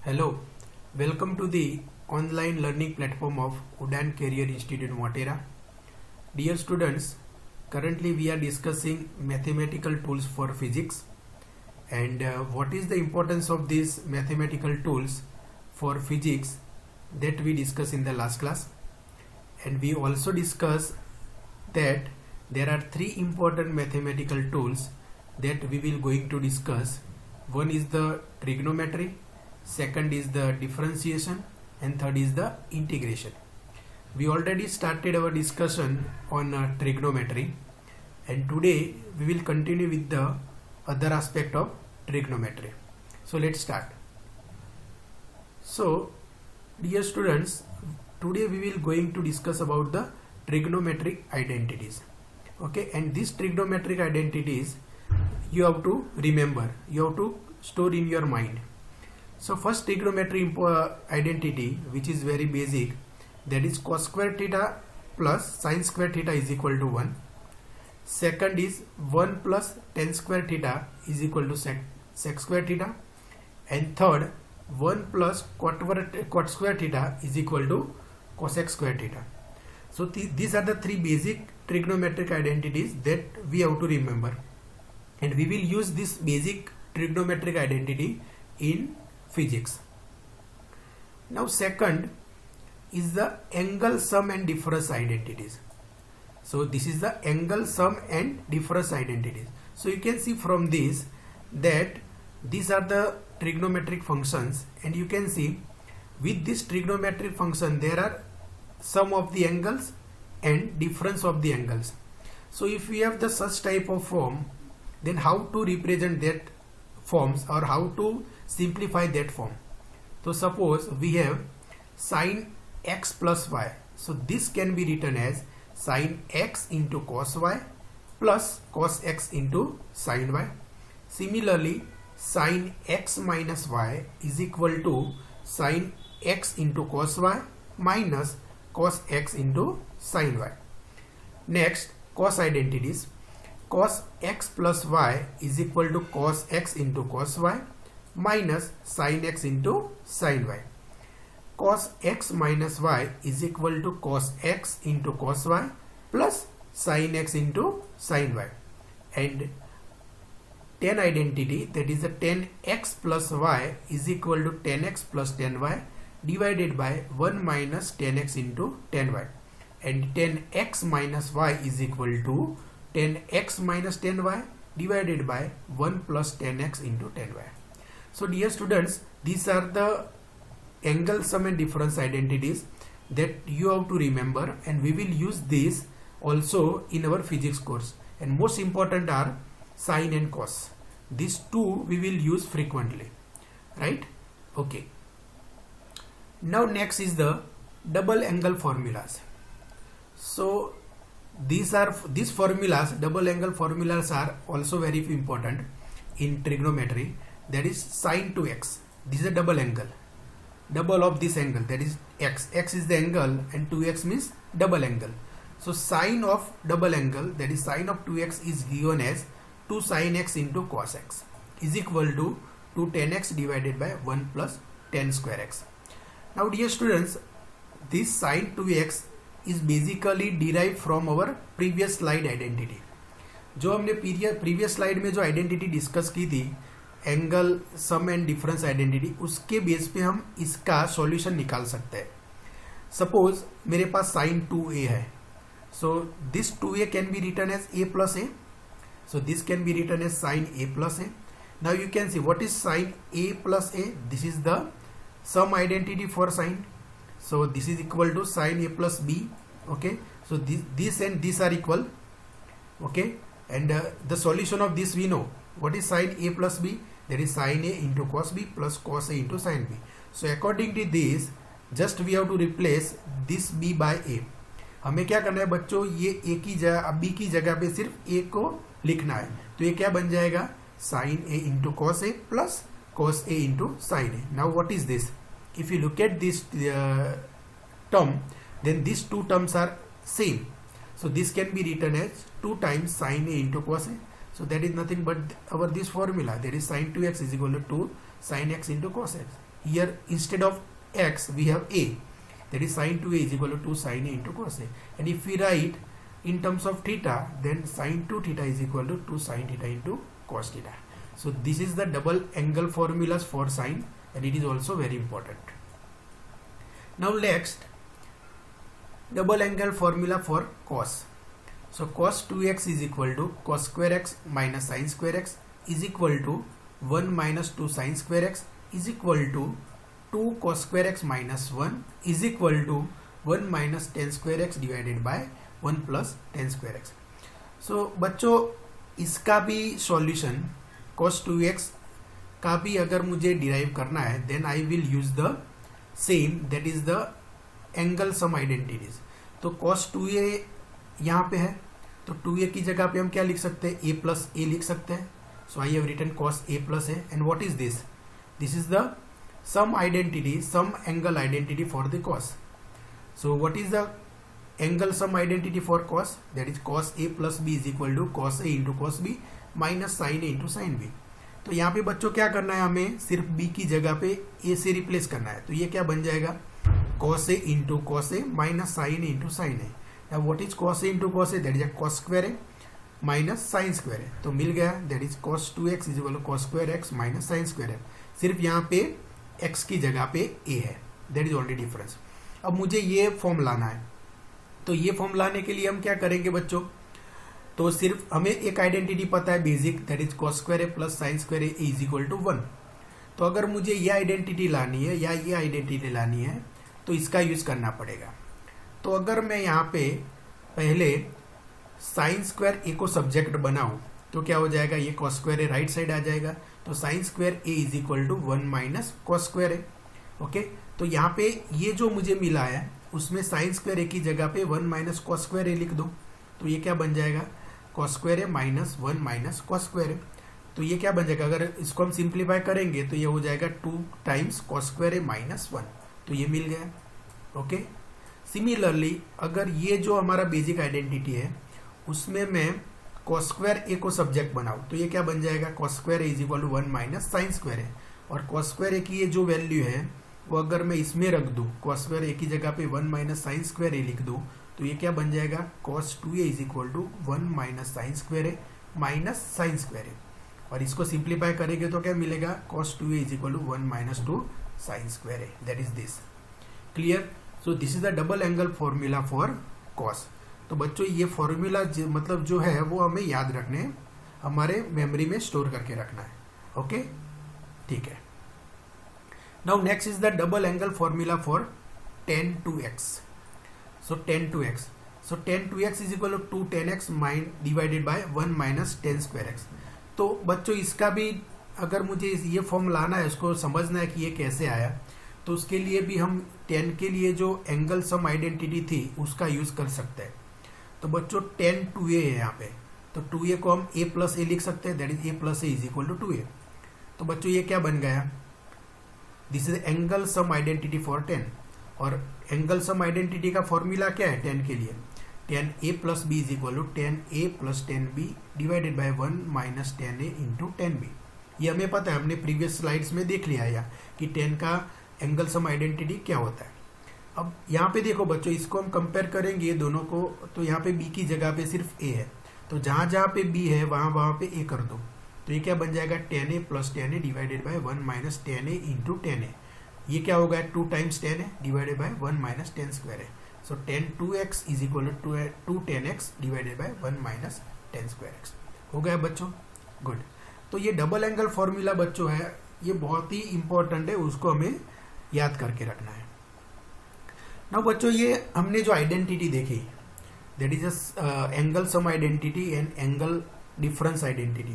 Hello, welcome to the online learning platform of Udan Career Institute Motera. Dear students, currently we are discussing mathematical tools for physics and what is the importance of these mathematical tools for physics that we discussed in the last class. And we also discussed that there are three important mathematical tools that we will going to discuss. One is the trigonometry, second is the differentiation, and third is the integration. We already started our discussion on trigonometry, and today we will continue with the other aspect of trigonometry. So let's start. So dear students, today we will going to discuss about the trigonometric identities. Okay, and these trigonometric identities you have to remember, you have to store in your mind. So first trigonometry identity, which is very basic, that is cos square theta plus sin square theta is equal to 1. Second is 1 plus tan square theta is equal to sec square theta. And third, 1 plus cot square theta is equal to cosec square theta. So these are the three basic trigonometric identities that we have to remember. And we will use this basic trigonometric identity in physics. Now second is the angle sum and difference identities. So this is the angle sum and difference identities. So you can see from this that these are the trigonometric functions, and you can see with this trigonometric function there are sum of the angles and difference of the angles. So if we have the such type of form, then how to represent that forms or how to simplify that form. So suppose we have sin x plus y. So this can be written as sin x into cos y plus cos x into sin y. Similarly, sin x minus y is equal to sin x into cos y minus cos x into sin y. Next, cos identities. Cos x plus y is equal to cos x into cos y minus sin x into sin y. Cos x minus y is equal to cos x into cos y plus sin x into sin y. And tan identity, that is the tan x plus y is equal to tan x plus tan y divided by 1 minus tan x into tan y. And tan x minus y is equal to tan x minus tan y divided by 1 plus tan x into tan y. So dear students, these are the angle sum and difference identities that you have to remember, and we will use this also in our physics course. And most important are sin and cos. These two we will use frequently, right? Okay. Now next is the double angle formulas. So these formulas, double angle formulas, are also very important in trigonometry. That is sin 2x. This is a double angle, double of this angle, that is x. X is the angle and 2x means double angle. So sin of double angle, that is sin of 2x, is given as 2 sin x into cos x is equal to 2 tan x divided by 1 plus tan square x. Now dear students, this sin 2x is basically derived from our previous slide identity. जो हमने previous slide में जो identity discuss की थी, angle sum and difference identity, उसके base पे हम इसका सॉल्यूशन निकाल सकते हैं. सपोज मेरे पास sin 2a है. So this 2a can be written as a plus a. So this can be written as sin a plus a. Now you can see what is sin a plus a. This is the sum identity for sin. So this is equal to sin a plus b. Okay, so this and this are equal. Okay, and the solution of this we know. What is sin a plus b? That is sin a into cos b plus cos a into sin b. So according to this, just we have to replace this b by a. हमें क्या करना है बच्चों, ये a की जगह, b की जगह पे सिर्फ a को लिखना है. तो ये क्या बन जाएगा, sin a into cos a plus cos a into sin a. Now what is this? If you look at this term, then these two terms are same. So this can be written as 2 times sin a into cos a. So that is nothing but our this formula, that is sin 2x is equal to 2 sin x into cos x. here instead of x we have a, that is sin 2a is equal to 2 sin a into cos a, and if we write in terms of theta, then sin 2 theta is equal to 2 sin theta into cos theta. So this is the double angle formulas for sine, and it is also very important. Now next, double angle formula for cos. So cos 2x is equal to cos square x minus sin square x is equal to 1 minus 2 sin square x is equal to 2 cos square x minus 1 is equal to 1 minus tan square x divided by 1 plus tan square x. So बच्चों इसका भी solution cos 2x का भी अगर मुझे derive करना है, then I will use the same, that is the angle sum identities. तो cos 2a यहाँ पे है, तो 2a की जगह पे हम क्या लिख सकते हैं, a प्लस a लिख सकते हैं. So I have written cos a plus a, and what is this? This is the sum identity, sum angle identity for the cos. So what is the angle sum identity for cos? That is cos a plus b is equal to cos a into cos b minus sin a into sin b. तो यहाँ पे बच्चों क्या करना है, हमें सिर्फ b की जगह पे a से रिप्लेस करना है. तो ये क्या बन जाएगा, cos a into cos a minus sin a into sin a. Now what is cos a into cos a? That is a cos square a minus sin square a. तो मिल गया, that is cos 2x is equal to cos square x minus sin square a. सिर्फ यहाँ पे x की जगह पे a है, that is only difference. अब मुझे ये फॉर्म लाना है, तो ये फॉर्म लाने के लिए हम क्या करेंगे बच्चों, तो सिर्फ हमें एक आइडेंटिटी पता है basic, that is cos square a plus sin square a is equal to 1. तो अगर मुझे ये आइडेंटिटी लानी है या ये आइडेंटिटी लानी है, तो इसका यूज करना पड़ेगा. तो अगर मैं यहाँ पे पहले साइन स्क्वायर ए को सब्जेक्ट बनाऊं, तो क्या हो जाएगा, ये cos square A right side आ जाएगा. तो sine square A is equal to 1 minus cos square A. Okay, तो यहाँ पे ये जो मुझे मिला है उसमें साइन स्क्वायर ए की जगह पे 1 माइनस cos स्क्वायर ए लिख दो. तो ये क्या बन जाएगा, cos square A minus 1 minus cos square ए. तो ये क्या बन जाएगा, अगर इसको हम सिंप्लीफाई करेंगे तो ये हो जाएगा 2 times cos square A minus 1. तो ये मिल गया. ओके, सिमिलरली अगर ये जो हमारा बेसिक आइडेंटिटी है उसमें मैं cos स्क्वायर ए को सब्जेक्ट बनाऊं, तो ये क्या बन जाएगा, cos square A is equal to 1 minus sine square A. और cos स्क्वायर ए की ये जो वैल्यू है वो अगर मैं इसमें रख दूं, cos स्क्वायर ए की जगह पे 1 माइनस साइन स्क्वायर ए लिख दूं, तो ये क्या बन जाएगा, cos 2a is equal to 1 minus sine square A minus sine square A. और इसको सिंप्लीफाई करेंगे तो क्या मिलेगा, cos 2a is equal to 1 minus 2 sine square A. That is this. Clear? So this is the double angle formula for cos. तो बच्चों ये formula मतलब जो है वो हमें याद रखने, हमारे मेमोरी में स्टोर करके रखना है. ओके, ठीक है. Now next is the double angle formula for tan 2x. So tan 2x, so tan 2x is equal to 2 tan x divided by 1 minus tan square x. तो बच्चों इसका भी अगर मुझे ये फॉर्म लाना है, उसको समझना है कि ये कैसे आया, तो उसके लिए भी हम tan के लिए जो एंगल सम आइडेंटिटी थी उसका यूज कर सकते हैं. तो बच्चों tan 2a है यहाँ पे, तो 2a को हम a प्लस ए लिख सकते हैं, that is a plus A is equal to 2a. तो बच्चों ये क्या बन गया, this is angle sum identity for tan. और एंगल सम आइडेंटिटी का फॉर्मूला क्या है tan के लिए, tan a plus b is equal to tan a plus tan b divided by 1 minus tan a into tan b. ये हमें पता है, हमने प्रीवियस स्लाइड्स में देख लिया है कि tan का एंगल सम आइडेंटिटी क्या होता है. अब यहाँ पे देखो बच्चों, इसको हम कंपेयर करेंगे दोनों को, तो यहाँ पे b की जगह पे सिर्फ a है, तो जहाँ जहाँ पे b है वहाँ पे a कर दो. तो ये क्या बन जाएगा, tan a plus tan a divided by 1 minus tan a into tan a. ये क्या होगा, 2 times tan a divided by 1 minus tan square a. So tan 2x is equal to 2 tan x divided by 1 minus tan square x. हो गया बच्चों, good. तो ये double angle formula बच्चों है, ये बहुत ही इंपॉर्टेंट है, उसको हमें याद करके रखना है. नाउ बच्चों ये हमने जो आइडेंटिटी देखी, that is angle sum identity and angle difference identity,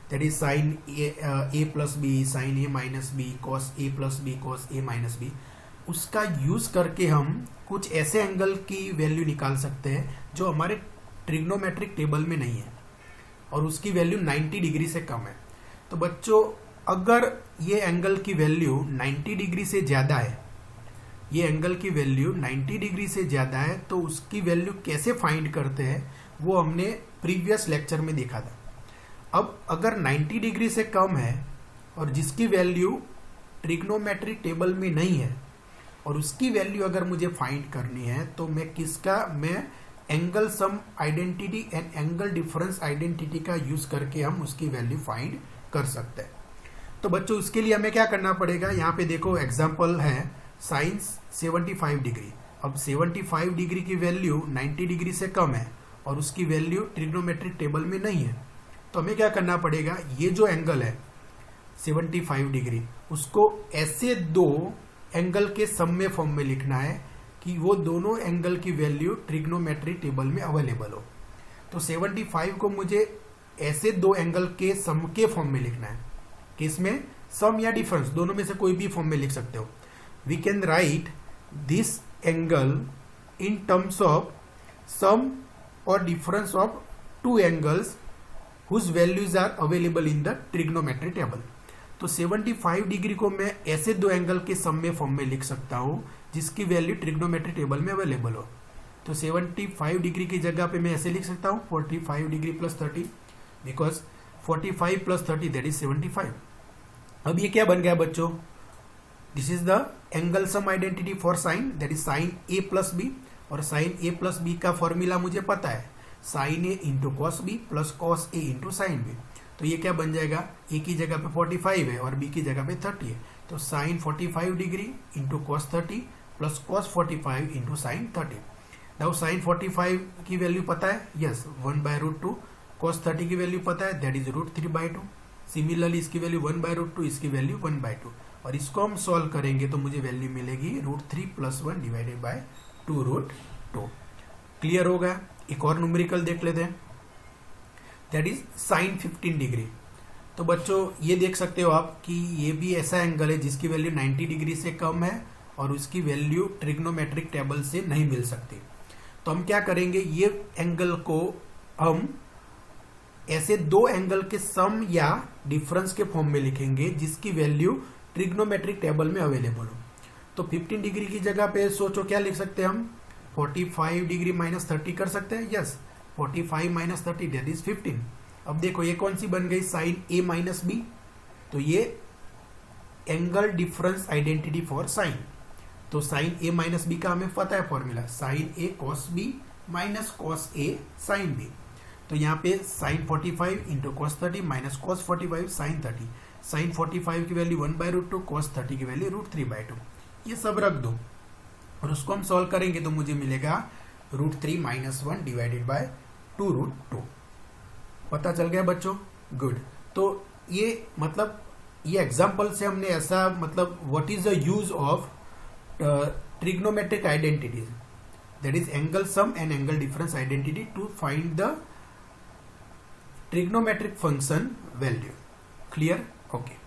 that is sine A plus B, sine A minus B, cos A plus B, cos A minus B. उसका यूज करके हम कुछ ऐसे एंगल की वैल्यू निकाल सकते हैं जो हमारे ट्रिग्नोमेट्रिक टेबल में नहीं है और उसकी वैल्यू 90 डिग्री से कम है. तो बच्चों अगर ये एंगल की वैल्यू 90 डिग्री से ज्यादा है, ये एंगल की वैल्यू 90 डिग्री से ज्यादा है, तो उसकी वैल्यू कैसे फाइंड करते हैं वो हमने प्रीवियस लेक्चर में देखा था. अब अगर 90 डिग्री से कम है और जिसकी वैल्यू ट्रिग्नोमेट्रिक टेबल में नहीं है और उसकी वैल्यू अगर मुझे फाइंड करनी है तो मैं angle sum identity and angle difference identity का यूज करके हम उसकी वैल्यू फाइंड कर सकते हैं। तो बच्चों उसके लिए हमें क्या करना पड़ेगा, यहाँ पे देखो एग्जांपल है साइन 75 डिग्री। अब 75 डिग्री की वैल्यू 90 डिग्री से कम है और उसकी वैल्यू ट्रिग्नोमेट्रिक टेबल में नहीं है। तो हमें क्या करना पड़ेगा, ये जो एंगल है 75 डिग्री उसको ऐसे दो एंगल के सम में फॉर्म में लिखना है कि वो दोनों एंगल की वैल्यू ट्रिग्नोमेट्रिक टेबल में अवेलेबल हो। तो 75 को मुझे ऐसे दो एंगल के सम के फॉर्म में लिखना है कि इसमें सम या डिफरेंस दोनों में से कोई भी फॉर्म में लिख सकते हो। We can write this angle in terms of sum और difference of two angles whose values are available in the trigonometric table. तो 75 डिग्री को मैं ऐसे दो एंगल के सम में फॉर्म में लिख सकता हूं जिसकी वैल्यू ट्रिग्नोमेट्रिक टेबल में अवेलेबल हो। तो 75 डिग्री की जगह पे मैं ऐसे लिख सकता हूं 45 degree plus 30, because 45 plus 30 that is 75। अब ये क्या बन गया बच्चों, this is the angle sum identity for sine, that is sine A plus B. और साइन ए प्लस बी का फॉर्मूला मुझे पता है, sine A into cos B plus cos A into sine B. तो ये क्या बन जाएगा, ए की जगह पे 45 है और बी की जगह पे 30 है, तो sine 45 degree into cos 30 plus cos 45 into sine 30। Now sine 45 की वैल्यू पता है, यस 1/√2। कॉस 30 की वैल्यू पता है, दैट इज √3/2। सिमिलरली इसकी वैल्यू 1/√2, इसकी वैल्यू 1/2। और इसको हम सॉल्व करेंगे तो मुझे वैल्यू मिलेगी √3 + 1 डिवाइडेड बाय 2√2। क्लियर हो गया। एक और न्यूमेरिकल देख लेते हैं, दैट इज साइन 15 डिग्री। तो बच्चों ये देख सकते हो आप कि ये भी ऐसा एंगल है जिसकी वैल्यू 90 डिग्री से कम है और उसकी वैल्यू ट्रिग्नोमेट्रिक टेबल से नहीं मिल सकती। तो हम क्या करेंगे, ये एंगल को हम ऐसे दो एंगल के सम या डिफरेंस के फॉर्म में लिखेंगे जिसकी वैल्यू ट्रिग्नोमेट्रिक टेबल में अवेलेबल हो। तो 15 डिग्री की जगह पे सोचो क्या लिख सकते हैं हम, 45 डिग्री माइनस 30 कर सकते हैं, यस 45 माइनस 30 दैट इज 15। अब देखो ये कौन सी बन गई, साइन ए माइनस बी। तो ये angle difference identity for sine. तो साइन ए माइनस बी का हमें पता है formula, sine A cos B minus cos A sine B. तो यहाँ पे sine 45 into cos 30 minus cos 45 sine 30। Sine 45 की वैल्यू 1/√2, कॉस 30 की वैल्यू √3/2। ये सब रख दो और उसको हम सॉल्व करेंगे तो मुझे मिलेगा √3 - 1 डिवाइडेड बाय 2√2। पता चल गया बच्चों, गुड। तो ये मतलब ये एग्जाम्पल से हमने ऐसा मतलब what is the use of trigonometric identities, that is angle sum and angle difference identity to find the trigonometric function value. Clear, okay.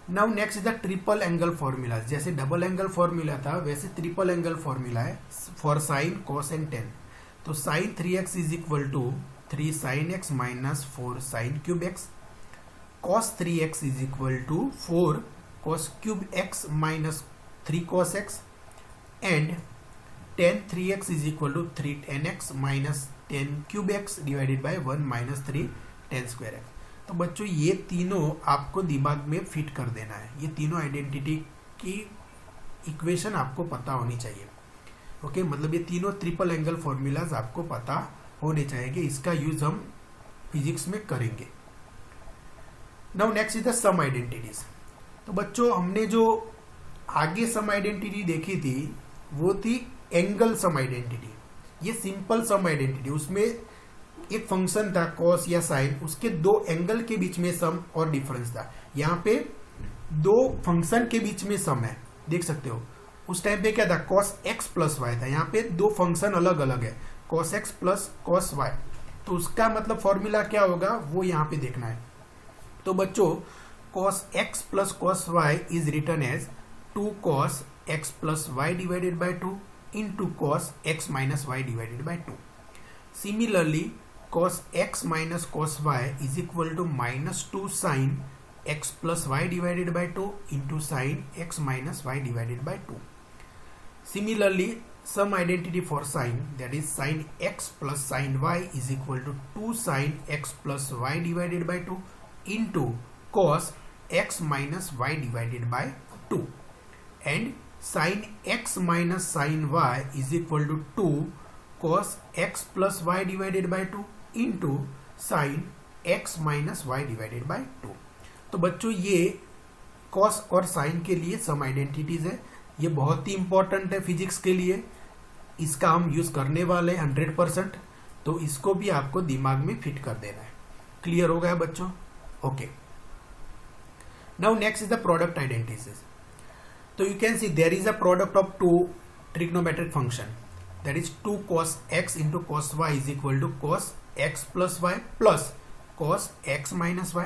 Now next is the triple angle formula. जैसे double angle formula था वैसे triple angle formula है for sine cos and tan. तो sine 3x is equal to 3 sin x minus 4 sin cube x, cos 3x is equal to 4 cos cube x minus 3 cos x, and tan 3x is equal to 3 tan x minus 10 cube x divided by 1 minus 3 tan square x। तो बच्चों ये तीनों आपको दिमाग में fit कर देना है, ये तीनों आइडेंटिटी की इक्वेशन आपको पता होनी चाहिए। ओके मतलब ये तीनों ट्रिपल एंगल फॉर्मूलाज आपको पता होने चाहिए, इसका यूज हम फिजिक्स में करेंगे। Now next is the sum identities. तो बच्चों हमने जो आगे सम आइडेंटिटी देखी थी वो थी एंगल सम आइडेंटिटी। ये सिंपल सम आइडेंटिटी, उसमें एक फंक्शन था कॉस या साइन, उसके दो एंगल के बीच में सम और डिफरेंस था। यहाँ पे दो फंक्शन के बीच में सम है, देख सकते हो। उस टाइम पे क्या था, cos x प्लस वाई था। यहाँ पे दो फंक्शन अलग अलग है, cos x प्लस cos y। तो उसका मतलब फॉर्मूला क्या होगा वो यहाँ पे देखना है। तो बच्चों cos x प्लस cos y is written as 2 cos x plus y divided by 2 into cos x minus y divided by 2। Similarly cos x minus cos y is equal to -2 sin x plus y divided by 2 into sin x minus y divided by 2। Similarly, some identity for sine, that is sin x plus sin y is equal to 2 sin x plus y divided by 2 into cos x minus y divided by 2 and sin x minus sin y is equal to 2 cos x plus y divided by 2 into sin x minus y divided by 2। तो बच्चों ये cos और sin के लिए सम identities है, ये बहुत ही important है फिजिक्स के लिए, इसका हम यूज करने वाले हैं 100%, तो इसको भी आपको दिमाग में फिट कर देना है। क्लियर हो गया बच्चों? Okay, now next is the product identities. तो you can see there is a product of two trigonometric function, that is 2 cos x into cos y is equal to cos x plus y plus cos x minus y,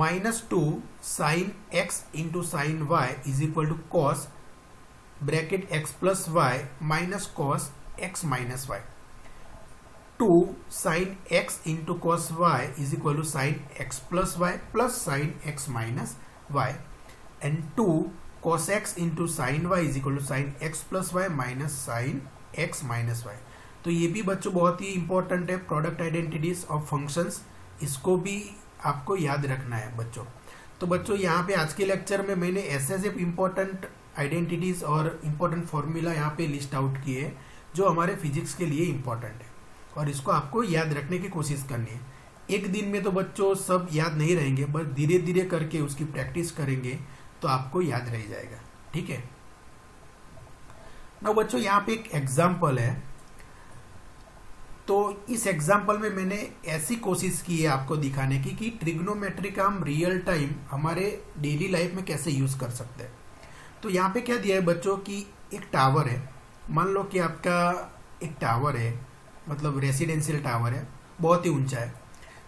minus 2 sin x into sin y is equal to cos bracket x plus y minus cos x minus y, 2 sin x into cos y is equal to sin x plus y plus sin x minus y, and 2 cos x into sin y is equal to sin x plus y minus sin x minus y। तो ये भी बच्चों बहुत ही important है, product identities of functions, इसको भी आपको याद रखना है बच्चों। तो बच्चों यहाँ पे आज के लेक्चर में मैंने ऐसे इंपॉर्टेंट आइडेंटिटीज और इंपॉर्टेंट फॉर्मूला यहाँ पे लिस्ट आउट किए जो हमारे फिजिक्स के लिए इंपॉर्टेंट है, और इसको आपको याद रखने की कोशिश करनी है। एक दिन में तो बच्चों सब याद नहीं रहेंगे, बस धीरे धीरे करके उसकी प्रैक्टिस करेंगे तो आपको याद रह जाएगा। ठीक है, ना बच्चों यहाँ पे एक एग्जाम्पल है, तो इस एग्जाम्पल में मैंने ऐसी कोशिश की है आपको दिखाने की कि ट्रिग्नोमेट्री का हम रियल टाइम हमारे डेली लाइफ में कैसे यूज कर सकते हैं। तो यहाँ पे क्या दिया है बच्चों कि एक टावर है, मान लो कि आपका एक टावर है, मतलब रेसिडेंशियल टावर है, बहुत ही ऊंचा है,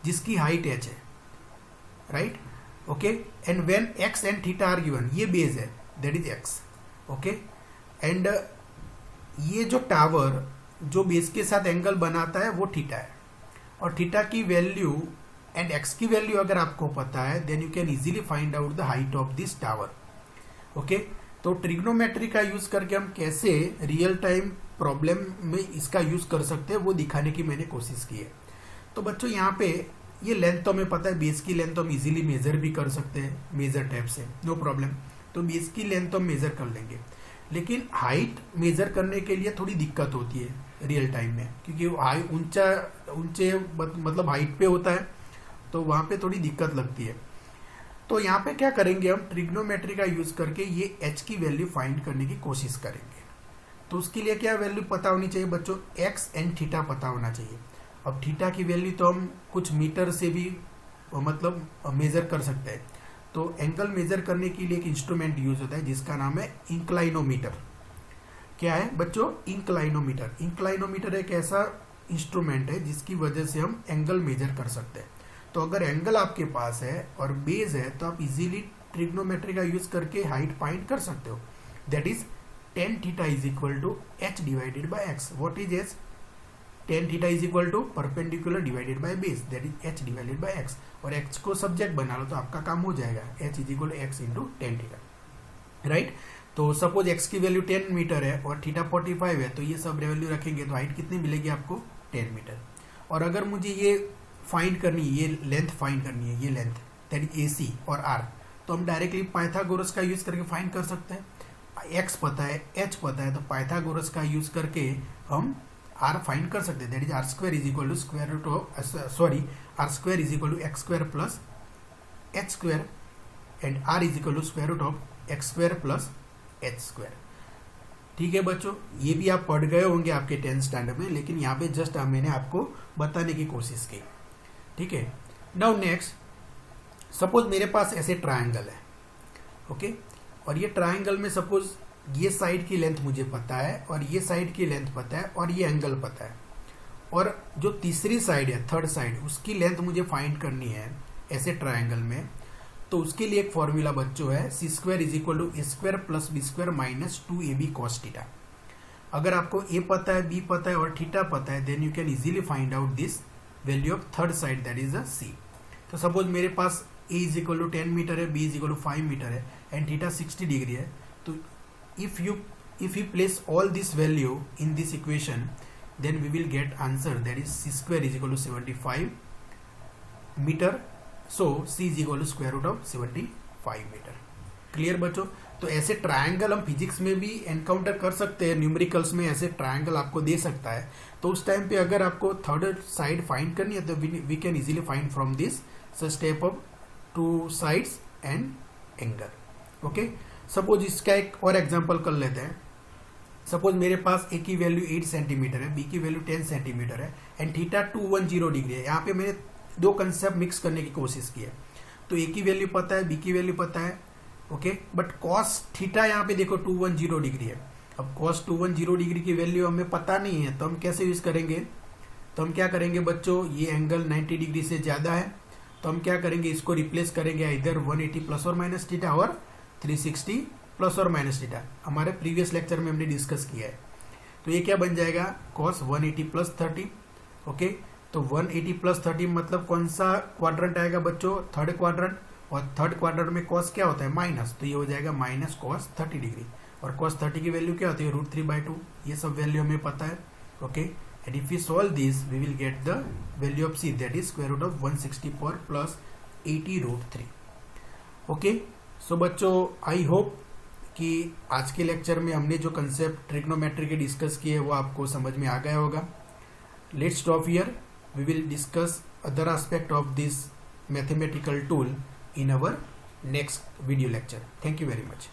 जिसकी हाइट h है, right? Okay, and when x and theta are given, ये बेस है, that is x, okay, and ये जो टावर जो बेस के साथ एंगल बनाता है वो थीटा है, और थीटा की वैल्यू एंड x की वैल्यू अगर आपको पता है then you can easily find out the height of this tower. Okay, तो ट्रिग्नोमेट्री का यूज करके हम कैसे रियल टाइम प्रॉब्लम में इसका यूज कर सकते हैं वो दिखाने की मैंने कोशिश की है। तो बच्चों यहाँ पे ये लेंथ तो हमें पता है, बेस की लेंथ तो हम इजीली मेजर भी कर सकते हैं मेजर टैप से, नो प्रॉब्लम। तो बेस की लेंथ तो हम मेजर कर लेंगे, लेकिन हाइट मेजर करने के लिए थोड़ी दिक्कत होती है रियल टाइम में, क्योंकि ऊंचे मतलब हाइट पे होता है, तो वहां पे थोड़ी दिक्कत लगती है। तो यहाँ पे क्या करेंगे, हम ट्रिग्नोमेट्री का यूज करके ये h की वैल्यू फाइंड करने की कोशिश करेंगे। तो उसके लिए क्या वैल्यू पता होनी चाहिए बच्चों, x एंड थीटा पता होना चाहिए। अब थीटा की वैल्यू तो हम कुछ मीटर से भी मतलब मेजर कर सकते हैं। तो एंगल मेजर करने के लिए एक इंस्ट्रूमेंट यूज होता है जिसका नाम है इंक्लाइनोमीटर। क्या है बच्चों? इंक्लाइनोमीटर। इंक्लाइनोमीटर एक ऐसा इंस्ट्रूमेंट है जिसकी वजह से हम एंगल मेजर कर सकते हैं। तो अगर एंगल आपके पास है और बेस है तो आप इजीली ट्रिग्नोमेट्री का यूज करके हाइट फाइंड कर सकते हो। That is tan theta is equal to h divided by x। What is h? tan theta is equal to perpendicular divided by base, that is h divided by x, और x को subject बना लो तो आपका काम हो जाएगा, h is equal to x into tan theta, right? तो सपोज x की वैल्यू 10 मीटर है और थीटा 45 है, तो ये सब वैल्यू रखेंगे तो हाइट कितनी मिलेगी आपको? 10 मीटर। और अगर मुझे ये फाइंड करनी है, ये लेंथ फाइंड करनी है, ये लेंथ दैट इज AC और R, तो हम डायरेक्टली पाइथागोरस का यूज करके फाइंड कर सकते हैं। x पता है, h पता है, तो पाइथागोरस का यूज करके हम R फाइंड कर सकते हैं। That is R square is equal to square root of R square is equal to x square plus h square, and R is equal to square root of x square plus h square. ठीक है बच्चों, ये भी आप पढ़ गए होंगे आपके 10th स्टैंडर्ड में, लेकिन यहाँ पे जस्ट मैंने आपको बताने की कोशिश की। ठीक है, नाउ नेक्स्ट, सपोज मेरे पास ऐसे ट्रायंगल है, ओके, और ये ट्रायंगल में सपोज ये साइड की लेंथ मुझे पता है और ये साइड की लेंथ पता है और ये एंगल पता है, और जो तीसरी साइड है, थर्ड साइड, उसकी लेंथ मुझे फाइंड करनी है ऐसे ट्रायंगल में। तो उसके लिए एक फॉर्मूला बच्चों है, C square is equal to A square plus B square minus 2ab cos theta. अगर आपको ए पता है, बी पता है और थीटा पता है, then you can easily find out this value of third side, that is a C. तो सपोज मेरे पास A is equal to 10 meter है, B is equal to 5 meter है, एंड थीटा 60 डिग्री है। तो if you place all this value in this equation, then we will get answer, that is C square is equal to 75 meter, so C is equal to square root of 75 metre. Clear बच्चों? तो ऐसे triangle हम physics में भी encounter कर सकते हैं, numericals में ऐसे ट्रायंगल आपको दे सकता है। तो उस टाइम पे अगर आपको थर्ड साइड फाइंड करनी है तो we can easily find from this step of two sides and angle. Okay, suppose इसका एक और एग्जांपल कर लेते हैं। सपोज मेरे पास ए की वैल्यू 8 सेंटीमीटर है, बी की वैल्यू 10 सेंटीमीटर है एंड थीटा 210 डिग्री है। यहाँ पे मैंने दो कंसेप्ट मिक्स करने की कोशिश की है। तो ए की वैल्यू पता है, बी की वैल्यू पता है, ओके, बट कॉस थीटा यहाँ पे देखो 210 डिग्री है। अब कॉस 210 डिग्री की वैल्यू हमें पता नहीं है, तो हम कैसे यूज करेंगे? तो हम क्या करेंगे बच्चों, ये एंगल 90 डिग्री से ज्यादा है, तो हम क्या करेंगे, इसको रिप्लेस करेंगे इधर 180 प्लस और माइनस थीटा और 360 प्लस और माइनस थीटा। हमारे प्रीवियस लेक्चर में हमने डिस्कस किया है। तो ये क्या बन जाएगा, कॉस 180 प्लस 30। ओके, तो 180 प्लस 30 मतलब कौन सा क्वाड्रेंट आएगा बच्चों, थर्ड क्वाड्रेंट, और थर्ड क्वाड्रेंट में कॉस क्या होता है, माइनस, तो ये हो जाएगा माइनस कॉस 30 डिग्री। और कॉस 30 की वैल्यू क्या होती है, √3/2। ये सब वैल्यू हमें पता है। Okay, and if we solve this we will get the value of C, that is square root of 164 plus 80√3। Okay, so बच्चों आई होप कि आज के लेक्चर में हमने जो कंसेप्ट ट्रिग्नोमेट्री के डिस्कस किए वो आपको समझ में आ गया होगा। Let's stop here, we will discuss other aspect of this mathematical tool in our next video lecture. Thank you very much.